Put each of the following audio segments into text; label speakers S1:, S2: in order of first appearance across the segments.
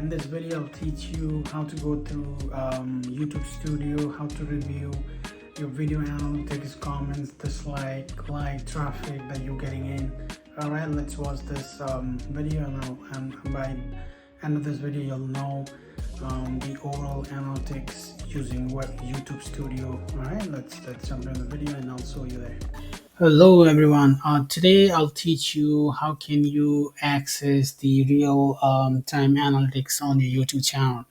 S1: In this video, I'll teach you how to go through YouTube Studio, how to review your video analytics, comments, dislike, like, traffic that you're getting in. All right, let's watch this video, and by end of this video, you'll know the overall analytics using what YouTube Studio. All right, let's jump into the video, and I'll show you there. Hello everyone. Today I'll teach you how can you access the real time analytics on your YouTube channel.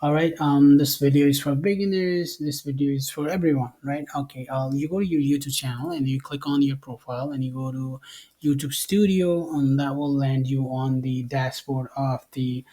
S1: All right. This video is for beginners. This video is for everyone, right? Okay. You go to your YouTube channel and you click on your profile and you go to YouTube Studio, and that will land you on the dashboard of the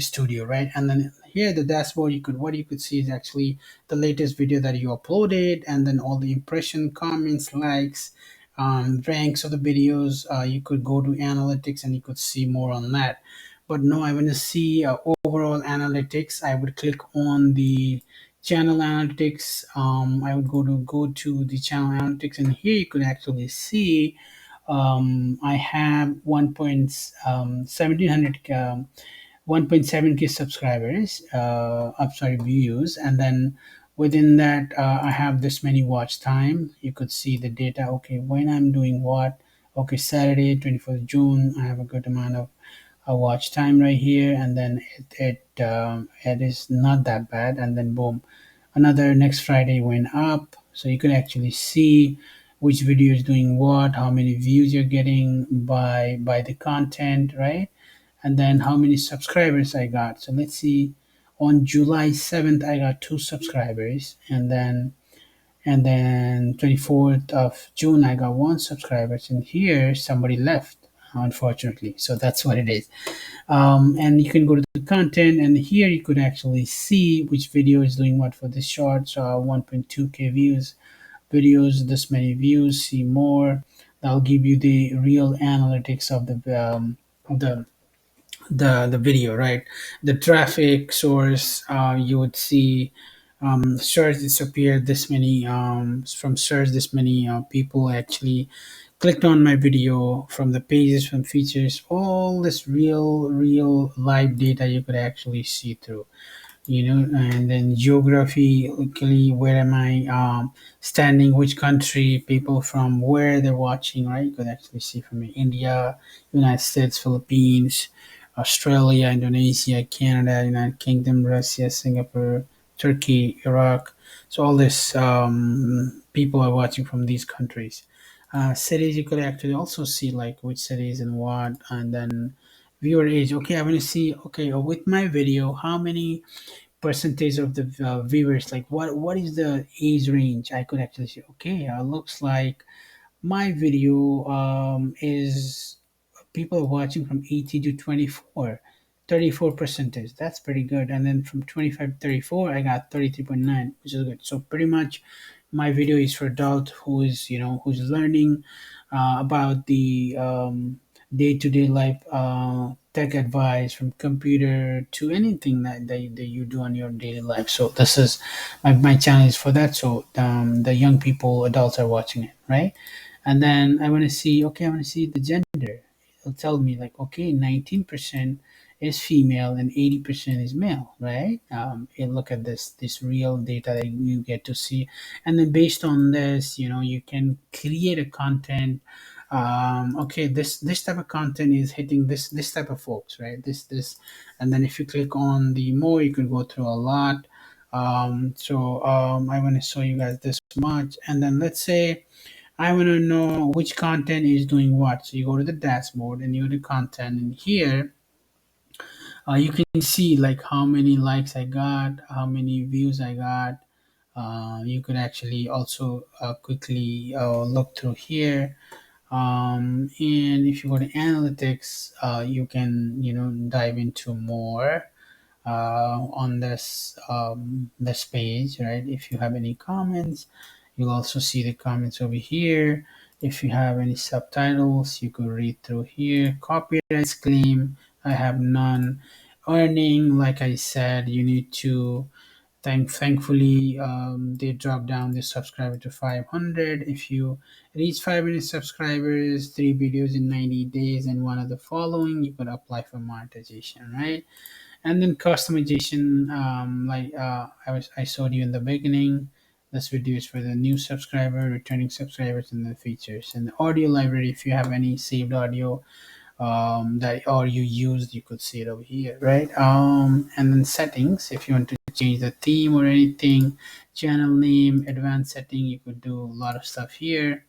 S1: studio, right? And then here the dashboard, what you could see is actually the latest video that you uploaded, and then all the impression, comments, likes, ranks of the videos. You could go to analytics and you could see more on that. But no, I want to see overall analytics. I would click on the channel analytics. I would go to the channel analytics, and here you could actually see I have 1.7k subscribers. I'm sorry, views, and then within that I have this many watch time. You could see the data. Okay, when I'm doing what? Okay, Saturday, 24th June. I have a good amount of watch time right here, and then it is not that bad, and then boom, another next Friday went up, so you can actually see which video is doing what, how many views you're getting by the content, right? And then how many subscribers I got. So let's see, on July 7th I got 2 subscribers, and then 24th of June I got 1 subscriber, and here somebody left, unfortunately. So that's what it is. And you can go to the content, and here you could actually see which video is doing what for this short. So 1.2k views, videos this many views, see more. That'll give you the real analytics of the video, right? The traffic source, you would see search disappeared this many, from search this many people actually clicked on my video, from the pages, from features, all this real live data you could actually see through, and then geographically, where am I standing, which country, people from where they're watching, right? You could actually see from India, United States, Philippines, Australia, Indonesia, Canada, United Kingdom, Russia, Singapore, Turkey, Iraq. So all this people are watching from these countries. Cities, you could actually also see like which cities and what, and then viewer age. Okay, I want to see, okay, with my video, how many percentage of the viewers, like what is the age range. I could actually see, okay, looks like my video is people are watching from 18 to 24, 34 percentage. That's pretty good. And then from 25 to 34 I got 33.9, which is good. So pretty much my video is for adult who is, who's learning about the day-to-day life, tech advice, from computer to anything that you do on your daily life. So this is my channel is for that. So the young people, adults are watching it, right? And then I want to see, okay, I want to see the gender. It'll tell me like, okay, 19% is female and 80% is male, right? And look at this real data that you get to see, and then based on this, you can create a content. Okay, this type of content is hitting this type of folks, right? This, and then if you click on the more, you can go through a lot. I want to show you guys this much, and then let's say I want to know which content is doing what. So you go to the dashboard and you go to content, and here you can see like how many likes I got, how many views I got. You could actually also quickly look through here. And if you go to analytics, you can dive into more on this page, right? If you have any comments, you'll also see the comments over here. If you have any subtitles, you could read through here. Copyright claim, I have none. Earning, like I said, you need to Thankfully, they dropped down the subscriber to 500. If you reach 500 subscribers, three videos in 90 days, and one of the following, you could apply for monetization, right? And then customization, I showed you in the beginning. This video is for the new subscriber, returning subscribers, and the features. And the audio library, if you have any saved audio that or you used, you could see it over here, right? And then settings, if you want to change the theme or anything, channel name, advanced setting, you could do a lot of stuff here.